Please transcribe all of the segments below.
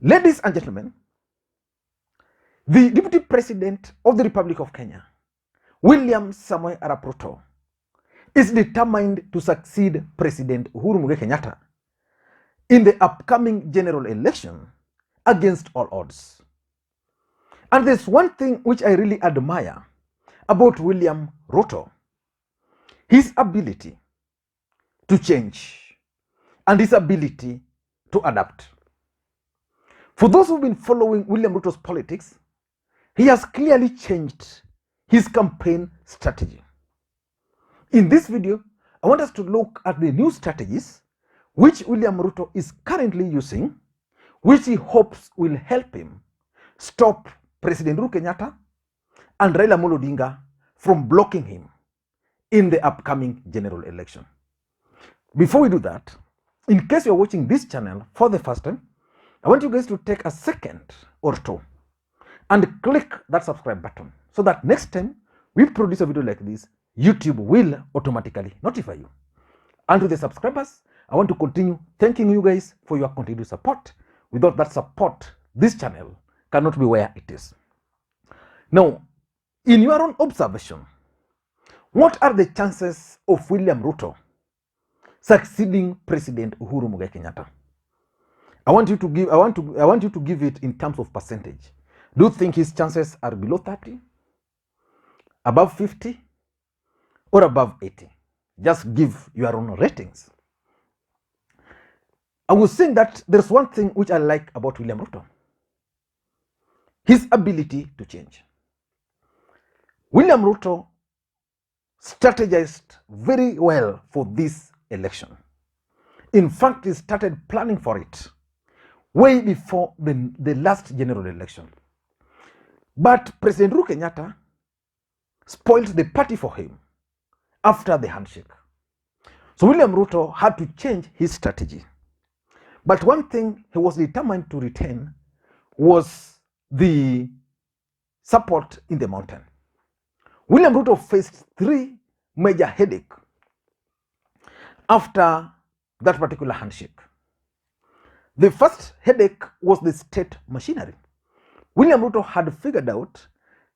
Ladies and gentlemen, the Deputy President of the Republic of Kenya, William Samoei Arap Ruto, is determined to succeed President Uhuru Kenyatta in the upcoming general election against all odds. And there's one thing which I really admire about William Ruto: his ability to change and his ability to adapt. For those who've been following William Ruto's politics, he has clearly changed his campaign strategy. In this video, I want us to look at the new strategies which William Ruto is currently using, which he hopes will help him stop President Uhuru Kenyatta and Raila Odinga from blocking him in the upcoming general election. Before we do that, in case you're watching this channel for the first time, I want you guys to take a second or two and click that subscribe button so that next time we produce a video like this, YouTube will automatically notify you. And to the subscribers, I want to continue thanking you guys for your continued support. Without that support, this channel cannot be where it is. Now, in your own observation, what are the chances of William Ruto succeeding President Uhuru Kenyatta? I want you to give it in terms of percentage. Do you think his chances are below 30, above 50, or above 80? Just give your own ratings. I was saying that there's one thing which I like about William Ruto: his ability to change. William Ruto strategized very well for this election. In fact, he started planning for it way before the last general election. But President Uhuru Kenyatta spoiled the party for him after the handshake. So William Ruto had to change his strategy. But one thing he was determined to retain was the support in the mountain. William Ruto faced three major headaches after that particular handshake. The first headache was the state machinery. William Ruto had figured out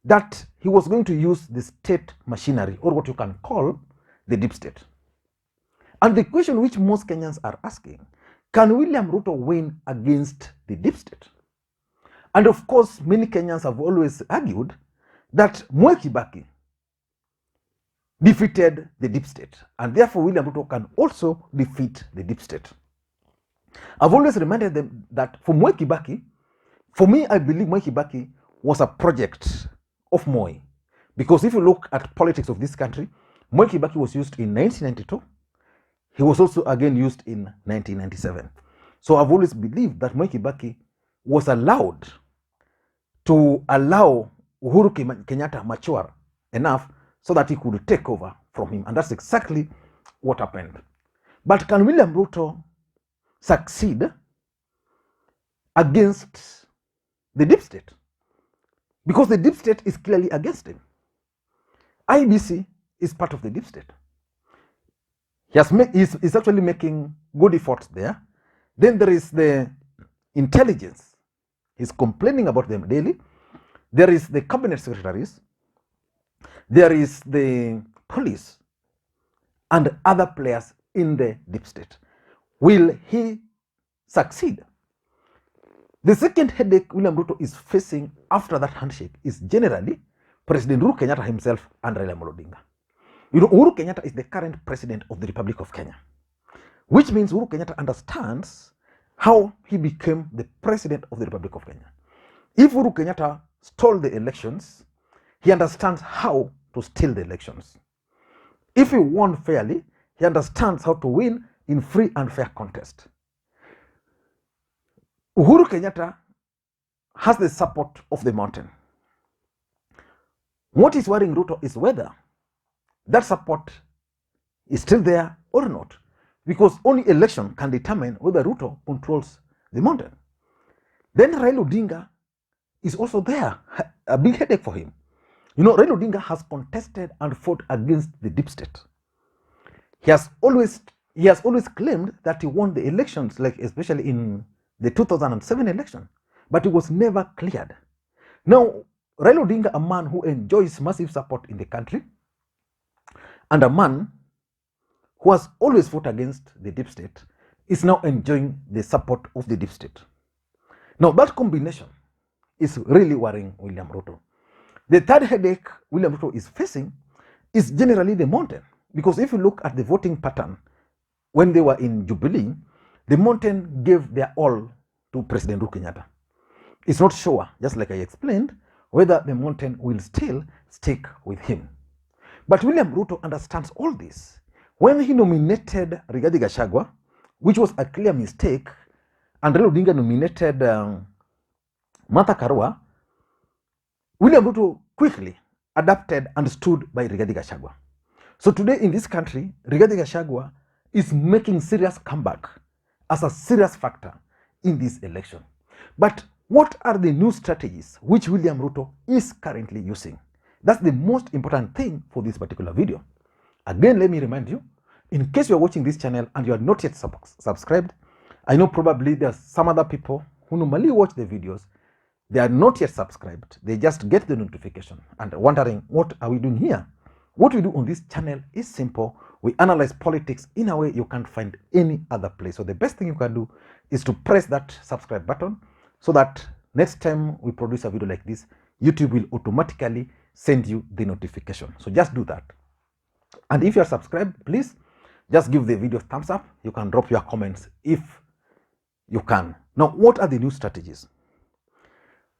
that he was going to use the state machinery, or what you can call the deep state. And the question which most Kenyans are asking: can William Ruto win against the deep state? And of course, many Kenyans have always argued that Mwai Kibaki defeated the deep state, and therefore William Ruto can also defeat the deep state. I've always reminded them that for Mwai Kibaki, for me, I believe Mwai Kibaki was a project of Moi. Because if you look at politics of this country, Mwai Kibaki was used in 1992. He was also again used in 1997. So I've always believed that Mwai Kibaki was allowed to allow Uhuru Kenyatta mature enough so that he could take over from him. And that's exactly what happened. But can William Ruto succeed against the deep state? Because the deep state is clearly against him. IEBC is part of the deep state. He's actually making good efforts there. Then there is the intelligence. He's complaining about them daily. There is the cabinet secretaries. There is the police and other players in the deep state. Will he succeed? The second headache William Ruto is facing after that handshake is generally President Uhuru Kenyatta himself and Raila Odinga. You know, Uhuru Kenyatta is the current president of the Republic of Kenya, which means Uhuru Kenyatta understands how he became the president of the Republic of Kenya. If Uhuru Kenyatta stole the elections, he understands how to steal the elections. If he won fairly, he understands how to win in free and fair contest. Uhuru Kenyatta has the support of the mountain. What is worrying Ruto is whether that support is still there or not, because only election can determine whether Ruto controls the mountain. Then Raila Odinga is also there, a big headache for him. You know, Raila Odinga has contested and fought against the deep state. He has always claimed that he won the elections, like especially in the 2007 election, but it was never cleared. Now, Raila Odinga, a man who enjoys massive support in the country, and a man who has always fought against the deep state, is now enjoying the support of the deep state. Now, that combination is really worrying William Ruto. The third headache William Ruto is facing is generally the mountain. Because if you look at the voting pattern, when they were in Jubilee, the mountain gave their all to President Uhuru Kenyatta. It's not sure, just like I explained, whether the mountain will still stick with him. But William Ruto understands all this. When he nominated Rigathi Gachagua, which was a clear mistake, and Raila Odinga nominated Martha Karua, William Ruto quickly adapted and stood by Rigathi Gachagua. So today in this country, Rigathi Gachagua is making serious comeback as a serious factor in this election. But what are the new strategies which William Ruto is currently using? That's the most important thing for this particular video. Again, let me remind you, in case you are watching this channel and you are not yet subscribed, I know probably there are some other people who normally watch the videos, they are not yet subscribed. They just get the notification and wondering, what are we doing here? What we do on this channel is simple. We analyze politics in a way you can't find any other place. So the best thing you can do is to press that subscribe button so that next time we produce a video like this, YouTube will automatically send you the notification. So just do that. And if you are subscribed, please just give the video a thumbs up. You can drop your comments if you can. Now, what are the new strategies?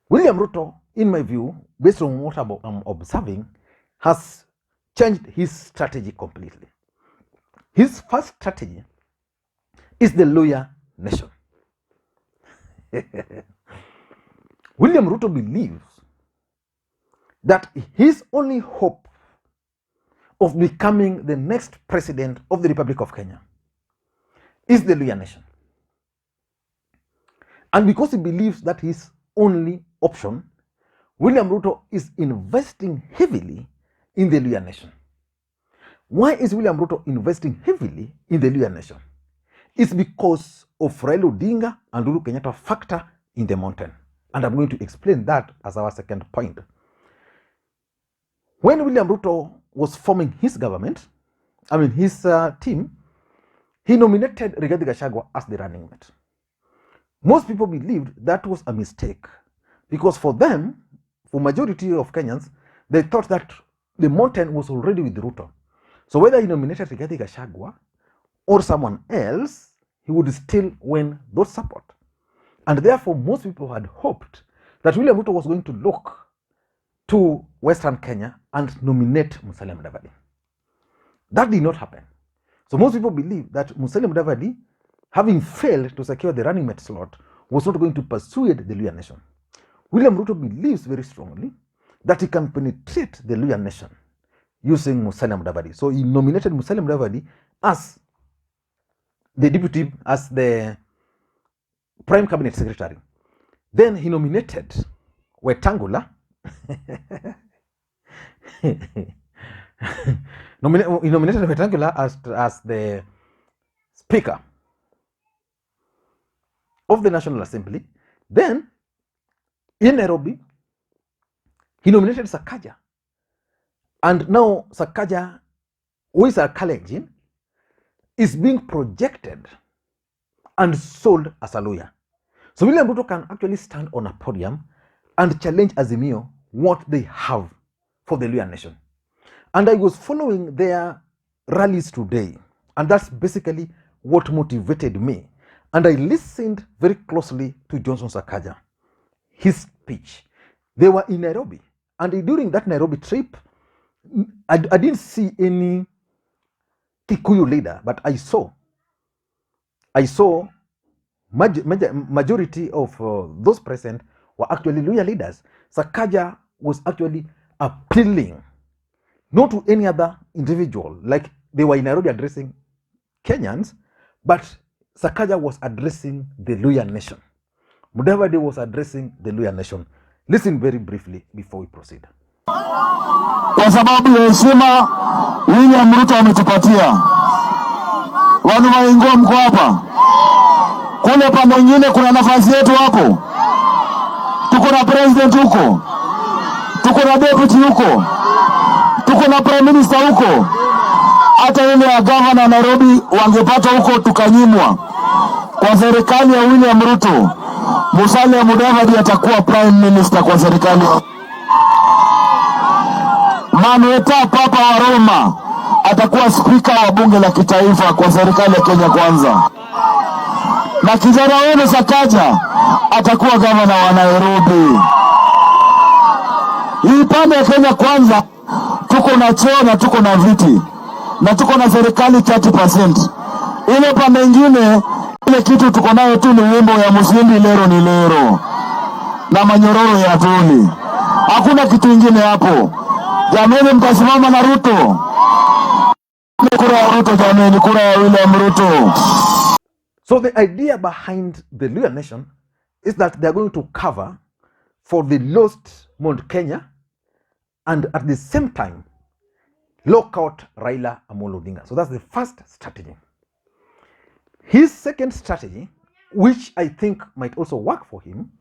William Ruto, in my view, based on what I'm observing, has changed his strategy completely. His first strategy is the lawyer nation. William Ruto believes that his only hope of becoming the next president of the Republic of Kenya is the lawyer nation. And because he believes that his only option, William Ruto is investing heavily in the Luhya nation. Why is William Ruto investing heavily in the Luhya nation? It's because of Raila Odinga and Uhuru Kenyatta factor in the mountain. And I'm going to explain that as our second point. When William Ruto was forming his government, his team, he nominated Rigathi Gachagua as the running mate. Most people believed that was a mistake because for them, for majority of Kenyans, they thought that the mountain was already with Ruto. So whether he nominated Rigathi Gachagua or someone else, he would still win those support. And therefore, most people had hoped that William Ruto was going to look to Western Kenya and nominate Musalia Mudavadi. That did not happen. So most people believe that Musalia Mudavadi, having failed to secure the running mate slot, was not going to persuade the Luhya nation. William Ruto believes very strongly that he can penetrate the Luhya nation using Musalia Mudavadi. So he nominated Musalia Mudavadi as the deputy, as the prime cabinet secretary. Then he nominated Wetangula. He nominated Wetangula as the speaker of the National Assembly. Then in Nairobi, he nominated Sakaja. And now Sakaja, who is a Kalenjin, is being projected and sold as a lawyer. So William Ruto can actually stand on a podium and challenge Azimio what they have for the Luhya nation. And I was following their rallies today, and that's basically what motivated me. And I listened very closely to Johnson Sakaja, his speech. They were in Nairobi, and during that Nairobi trip, I didn't see any Kikuyu leader, but I saw majority of those present were actually Luhya leaders. Sakaja was actually appealing not to any other individual, like they were in Nairobi addressing Kenyans, but Sakaja was addressing the Luhya nation. Mudavadi was addressing the Luhya nation. Listen very briefly before we proceed. Kwa sababu ya heshima William Ruto ametupatia. Wanu waingo mko hapa. Kule pande nyingine kuna nafasi yetu hapo. Tuko na president huko, tuko na deputy huko, tuko na prime minister huko. Hata ile ya governor Nairobi wangepata huko tukanyimwa. Kwa serikali ya William Ruto, Musalia Mudavadi atakuwa prime minister kwa serikali. Manueta Papa wa Roma atakuwa speaker wa bunge la kitaifa kwa serikali ya Kenya Kwanza. Na kijana wenu Sakaja atakuwa gavana wa Nairobi. Hii pande ya Kenya Kwanza tuko na cheo na tuko na viti na tuko na serikali 30%. Ile pande nyingine ile kitu tuko nayo tu ni wimbo ya Musindi lero ni lero na manyororo ya tuli. Hakuna kitu kingine hapo. Jameni, mtasimama na Ruto. Kura ya Ruto jameni, kura ya William Ruto. So the idea behind the Luhya Nation is that they are going to cover for the lost Mount Kenya and at the same time lock out Raila Odinga. So that's the first strategy. His second strategy, which I think might also work for him,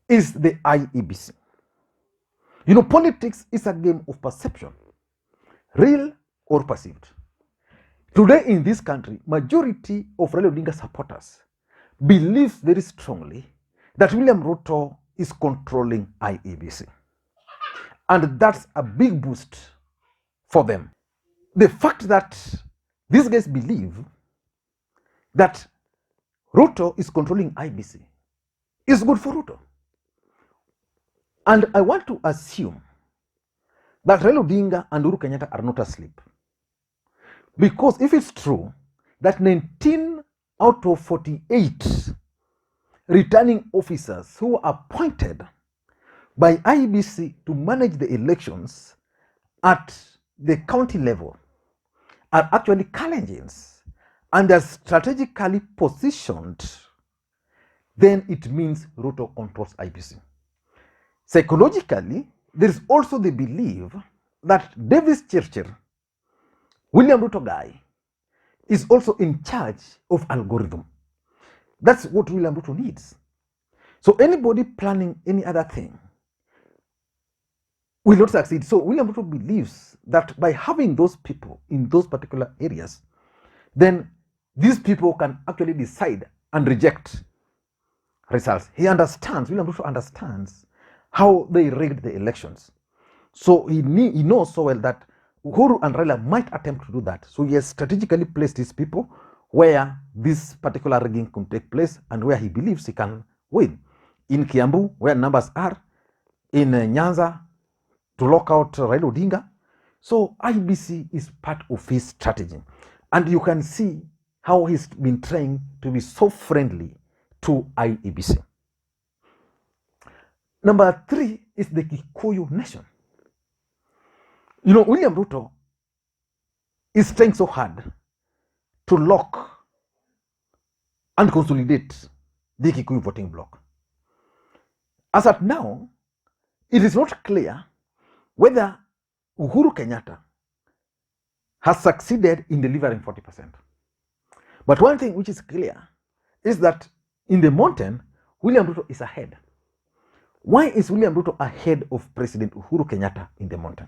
is the IEBC. You know, politics is a game of perception, real or perceived. Today in this country, majority of Raila Odinga supporters believe very strongly that William Ruto is controlling IEBC. And that's a big boost for them. The fact that these guys believe that Ruto is controlling IEBC is good for Ruto. And I want to assume that Raila Odinga and Uhuru Kenyatta are not asleep. Because if it's true that 19 out of 48 returning officers who were appointed by IEBC to manage the elections at the county level are actually Kalenjins and are strategically positioned, then it means Ruto controls IEBC. Psychologically, there is also the belief that Davis Chirchir, William Ruto guy, is also in charge of algorithm. That's what William Ruto needs. So anybody planning any other thing will not succeed. So William Ruto believes that by having those people in those particular areas, then these people can actually decide and reject results. He understands, William Ruto understands how they rigged the elections. So he knows so well that Uhuru and Raila might attempt to do that. So he has strategically placed his people where this particular rigging can take place and where he believes he can win. In Kiambu, where numbers are, in Nyanza, to lock out Raila Odinga. So IEBC is part of his strategy. And you can see how he's been trying to be so friendly to IEBC. Number 3 is the Kikuyu Nation. You know, William Ruto is trying so hard to lock and consolidate the Kikuyu voting bloc. As at now, it is not clear whether Uhuru Kenyatta has succeeded in delivering 40%. But one thing which is clear is that in the mountain, William Ruto is ahead. Why is William Ruto ahead of President Uhuru Kenyatta in the mountain?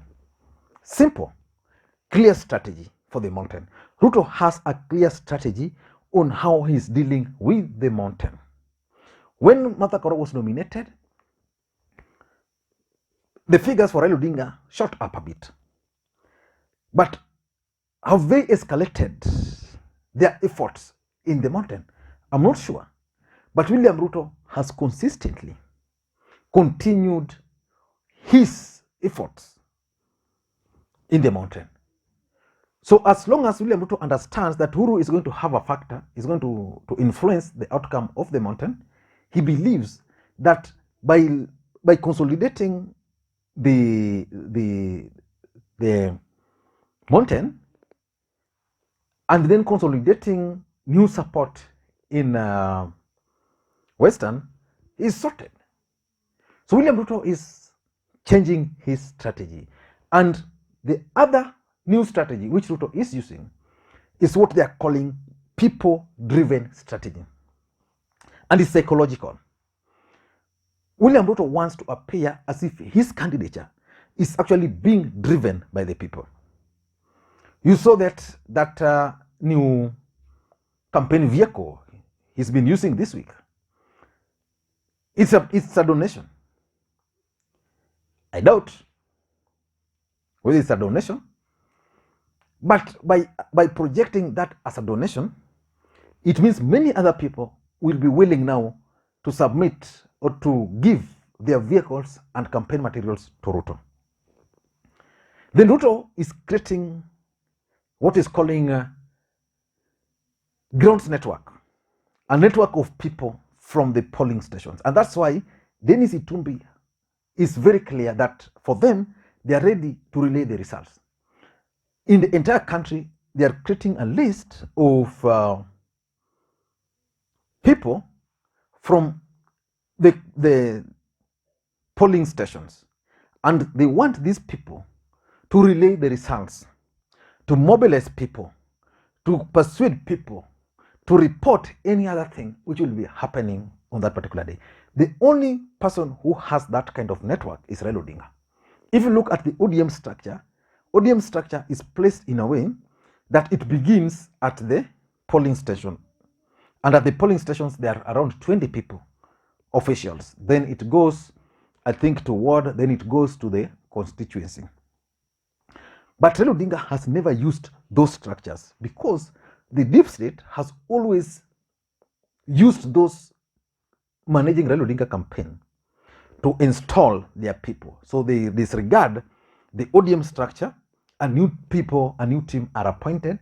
Simple, clear strategy for the mountain. Ruto has a clear strategy on how he's dealing with the mountain. When Martha Karua was nominated, the figures for Raila Odinga shot up a bit. But have they escalated their efforts in the mountain? I'm not sure. But William Ruto has consistently continued his efforts in the mountain. So as long as William Ruto understands that Uhuru is going to have a factor, is going to influence the outcome of the mountain, he believes that by consolidating the mountain and then consolidating new support in Western, is sorted. So William Ruto is changing his strategy. And the other new strategy which Ruto is using is what they are calling people-driven strategy. and it's psychological. William Ruto wants to appear as if his candidature is actually being driven by the people. You saw that new campaign vehicle he's been using this week. It's a donation. I doubt whether it's a donation, but by projecting that as a donation, it means many other people will be willing now to submit or to give their vehicles and campaign materials to Ruto. Then Ruto is creating what is calling a grounds network, a network of people from the polling stations. And that's why Dennis Itumbi is very clear that for them, they are ready to relay the results. In the entire country, they are creating a list of people from the polling stations, and they want these people to relay the results, to mobilize people, to persuade people, to report any other thing which will be happening on that particular day. The only person who has that kind of network is Raila Odinga. If you look at the ODM structure is placed in a way that it begins at the polling station. And at the polling stations, there are around 20 people, officials. Then it goes, I think, to ward, then it goes to the constituency. But Raila Odinga has never used those structures because the deep state has always used those managing Raila Odinga campaign to install their people. So they disregard the ODM structure, and new people, a new team are appointed,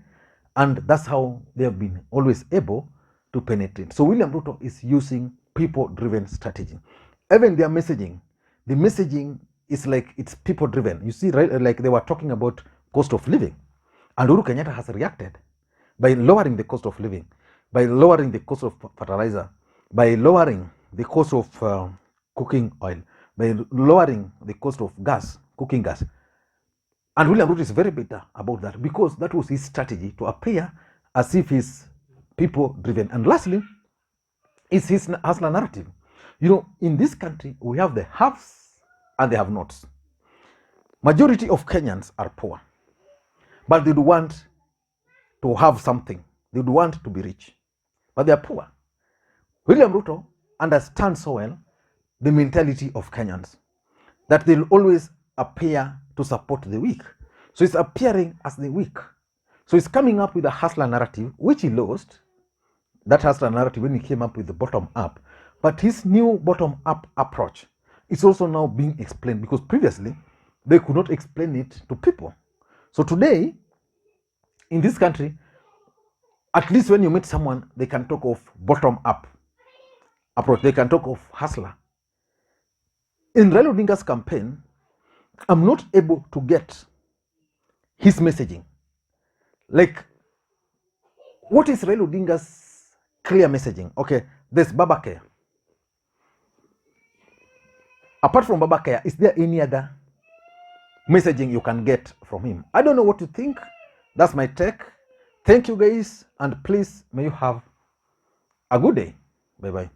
and that's how they have been always able to penetrate. So William Ruto is using people-driven strategy. Even their messaging, the messaging is like it's people-driven. You see, right, like they were talking about cost of living, and Uhuru Kenyatta has reacted by lowering the cost of living, by lowering the cost of fertilizer, by lowering the cost of cooking oil, by lowering the cost of gas, cooking gas. And William Ruto is very bitter about that because that was his strategy to appear as if he's people-driven. And lastly, is his hustler narrative. You know, in this country, we have the haves and the have-nots. Majority of Kenyans are poor, but they do want to have something. They do want to be rich, but they are poor. William Ruto understands so well the mentality of Kenyans, that they'll always appear to support the weak. So he's appearing as the weak. So he's coming up with a hustler narrative, which he lost, that hustler narrative, when he came up with the bottom-up. But his new bottom-up approach is also now being explained, because previously they could not explain it to people. So today, in this country, at least when you meet someone, they can talk of bottom-up approach. They can talk of hustler. In Raila Odinga's campaign, I'm not able to get his messaging. Like, what is Raila Odinga's clear messaging? Okay, there's Babacare. Apart from Babacare, is there any other messaging you can get from him? I don't know what to think. That's my take. Thank you guys, and please may you have a good day. Bye-bye.